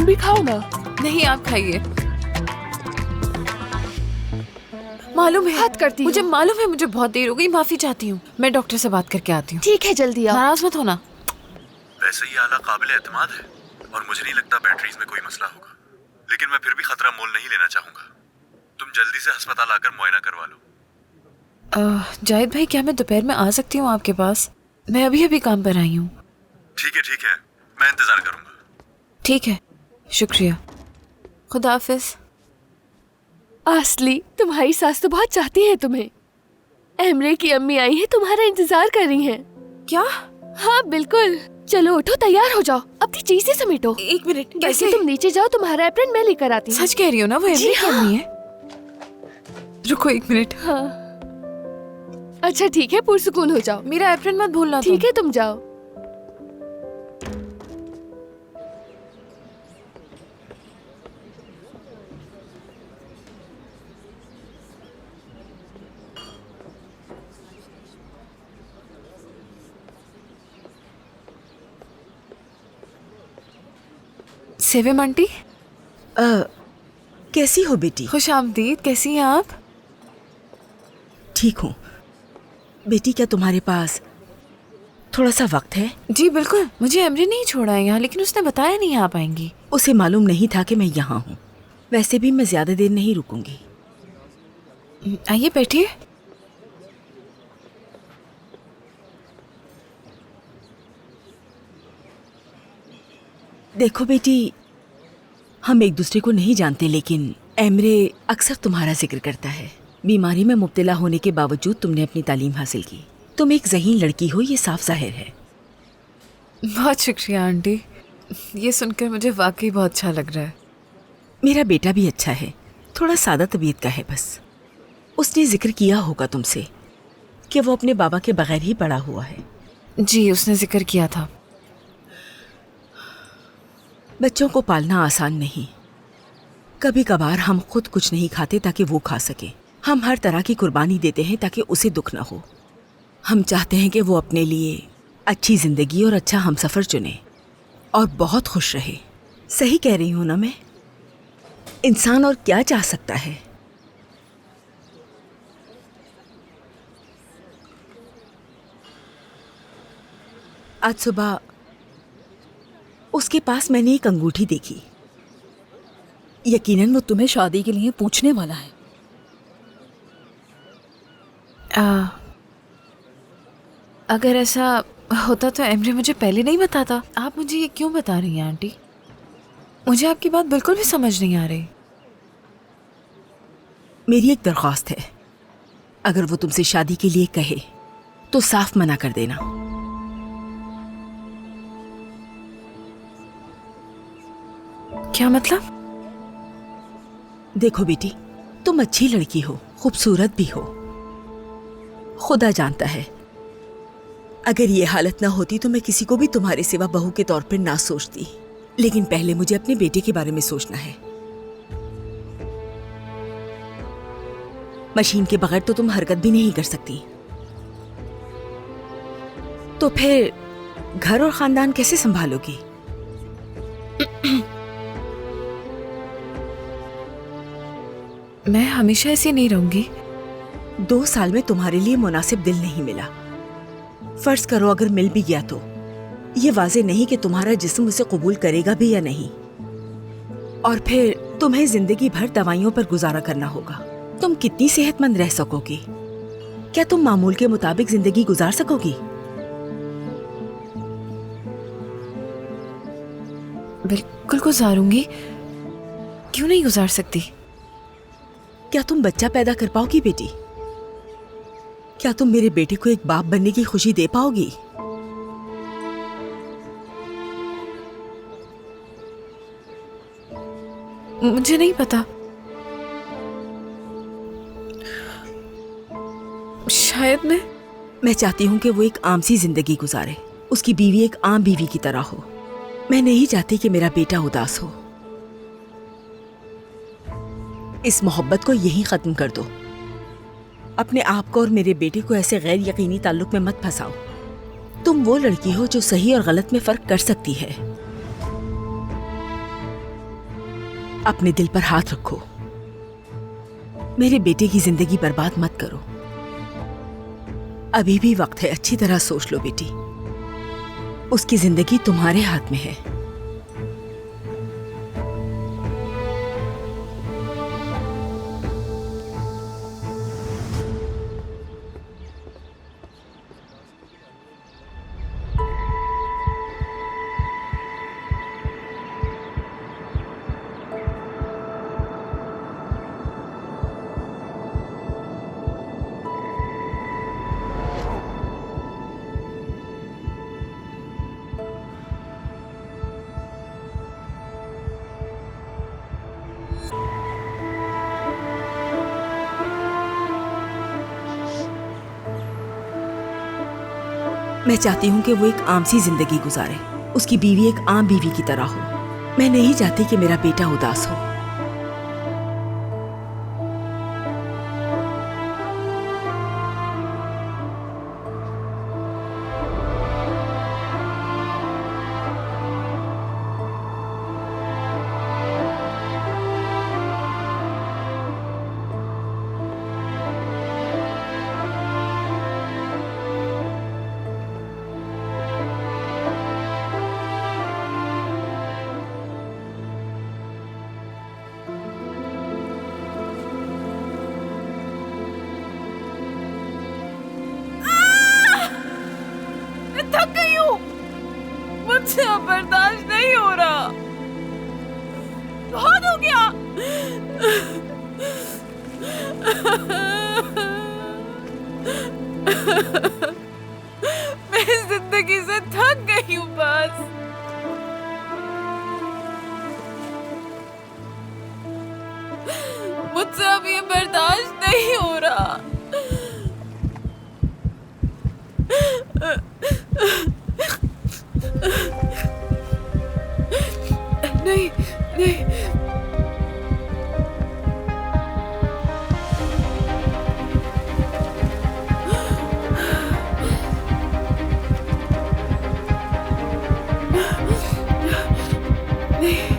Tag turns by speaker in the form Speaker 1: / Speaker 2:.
Speaker 1: भी खाओ ना।
Speaker 2: नहीं, आप खाइए। मालूम है,
Speaker 1: हाथ करती
Speaker 2: मुझे
Speaker 1: हूँ।
Speaker 2: मालूम है, मुझे बहुत देर हो गई, माफी चाहती हूँ। मैं डॉक्टर से बात करके आती हूँ।
Speaker 1: ठीक है, जल्दी आओ।
Speaker 2: नाराज मत होना।
Speaker 3: वैसे ये आला काबिल एतमाद है और मुझे नहीं लगता बैटरीज में कोई मसला होगा, लेकिन मैं फिर भी खतरा मोल नहीं लेना चाहूंगा। तुम जल्दी से अस्पताल आकर मुआयना करवा लो।
Speaker 2: जाहिद भाई, क्या मैं दोपहर में आ सकती हूँ आपके पास? मैं अभी अभी काम पर आई हूँ।
Speaker 3: ठीक है, मैं इंतजार करूंगा।
Speaker 2: ठीक है, शुक्रिया। खुदा हाफिज।
Speaker 1: असली, तुम्हारी सास तो बहुत चाहती है तुम्हें। एमरे की अम्मी आई है, तुम्हारा इंतजार कर रही हैं।
Speaker 2: क्या?
Speaker 1: हाँ बिल्कुल। चलो उठो, तैयार हो जाओ, अपनी चीजें समेटो।
Speaker 2: एक मिनट,
Speaker 1: कैसे?
Speaker 2: कैसे?
Speaker 1: तुम नीचे जाओ, तुम्हारा एप्रन मैं लेकर आती हूँ।
Speaker 2: सच कह रही हो ना? वो एमरे की अम्मी है? रुको एक मिनट।
Speaker 1: हाँ अच्छा ठीक है, पुरसुकून हो जाओ।
Speaker 2: मेरा एप्रन मत भूलना।
Speaker 1: ठीक है, तुम जाओ।
Speaker 2: सेविम आंटी,
Speaker 4: कैसी हो बेटी?
Speaker 2: खुश आमदीद। कैसी हैं आप?
Speaker 4: ठीक हूँ बेटी। क्या तुम्हारे पास थोड़ा सा वक्त है?
Speaker 2: जी बिल्कुल। मुझे एमरे नहीं छोड़ा है यहाँ, लेकिन उसने बताया नहीं आ पाएंगी।
Speaker 4: उसे मालूम नहीं था कि मैं यहाँ हूँ। वैसे भी मैं ज्यादा देर नहीं रुकूंगी।
Speaker 2: आइए बैठिए।
Speaker 4: देखो बेटी, हम एक दूसरे को नहीं जानते, लेकिन एमरे अक्सर तुम्हारा जिक्र करता है। बीमारी में मुब्तला होने के बावजूद तुमने अपनी तालीम हासिल की। तुम एक ज़हीन लड़की हो, ये साफ जाहिर है।
Speaker 2: बहुत शुक्रिया आंटी, ये सुनकर मुझे वाकई बहुत अच्छा लग रहा है।
Speaker 4: मेरा बेटा भी अच्छा है, थोड़ा सादा तबीयत का है बस। उसने जिक्र किया होगा तुमसे कि वो अपने बाबा के बगैर ही बड़ा हुआ है।
Speaker 2: जी, उसने जिक्र किया था।
Speaker 4: बच्चों को पालना आसान नहीं। कभी कभार हम खुद कुछ नहीं खाते ताकि वो खा सके। हम हर तरह की कुर्बानी देते हैं ताकि उसे दुख ना हो। हम चाहते हैं कि वो अपने लिए अच्छी जिंदगी और अच्छा हमसफर चुने और बहुत खुश रहे। सही कह रही हूँ ना मैं? इंसान और क्या चाह सकता है? आज सुबह उसके पास मैंने एक अंगूठी देखी। यकीनन वो तुम्हें शादी के लिए पूछने वाला है।
Speaker 2: अगर ऐसा होता तो एमरे मुझे पहले नहीं बताता। आप मुझे ये क्यों बता रही हैं आंटी? मुझे आपकी बात बिल्कुल भी समझ नहीं आ रही।
Speaker 4: मेरी एक दरख्वास्त है, अगर वो तुमसे शादी के लिए कहे तो साफ मना कर देना।
Speaker 2: क्या मतलब?
Speaker 4: देखो बेटी, तुम अच्छी लड़की हो, खूबसूरत भी हो। खुदा जानता है, अगर ये हालत ना होती तो मैं किसी को भी तुम्हारे सिवा बहू के तौर पर ना सोचती। लेकिन पहले मुझे अपने बेटे के बारे में सोचना है। मशीन के बगैर तो तुम हरकत भी नहीं कर सकती। तो फिर घर और खानदान कैसे संभालोगी?
Speaker 2: मैं हमेशा ऐसी नहीं रहूंगी।
Speaker 4: 2 साल में तुम्हारे लिए मुनासिब दिल नहीं मिला। फर्ज करो अगर मिल भी गया तो ये वाज़ेह नहीं कि तुम्हारा जिस्म उसे कबूल करेगा भी या नहीं। और फिर तुम्हें जिंदगी भर दवाइयों पर गुजारा करना होगा। तुम कितनी सेहतमंद रह सकोगी? क्या तुम मामूल के मुताबिक जिंदगी गुजार सकोगी?
Speaker 2: बिल्कुल गुजारूंगी, क्यों नहीं गुजार सकती?
Speaker 4: क्या तुम बच्चा पैदा कर पाओगी बेटी? क्या तुम मेरे बेटे को एक बाप बनने की खुशी दे पाओगी?
Speaker 2: मुझे नहीं पता, शायद मैं
Speaker 4: चाहती हूँ कि वो एक आम सी जिंदगी गुजारे, उसकी बीवी एक आम बीवी की तरह हो। मैं नहीं चाहती कि मेरा बेटा उदास हो। इस मोहब्बत को यहीं खत्म कर दो। अपने आप को और मेरे बेटे को ऐसे गैर यकीनी ताल्लुक में मत फंसाओ। तुम वो लड़की हो जो सही और गलत में फर्क कर सकती है। अपने दिल पर हाथ रखो। मेरे बेटे की जिंदगी बर्बाद मत करो। अभी भी वक्त है, अच्छी तरह सोच लो बेटी। उसकी जिंदगी तुम्हारे हाथ में है। मैं चाहती हूँ कि वो एक आम सी जिंदगी गुजारे, उसकी बीवी एक आम बीवी की तरह हो। मैं नहीं चाहती कि मेरा बेटा उदास हो।
Speaker 2: थक गई हूँ, मुझसे अब बर्दाश्त नहीं हो रहा। बहुत हो गया। मैं इस जिंदगी से थक गई हूँ बस। मुझसे अब ये बर्दाश्त नहीं हो रहा। नहीं नहीं, नहीं।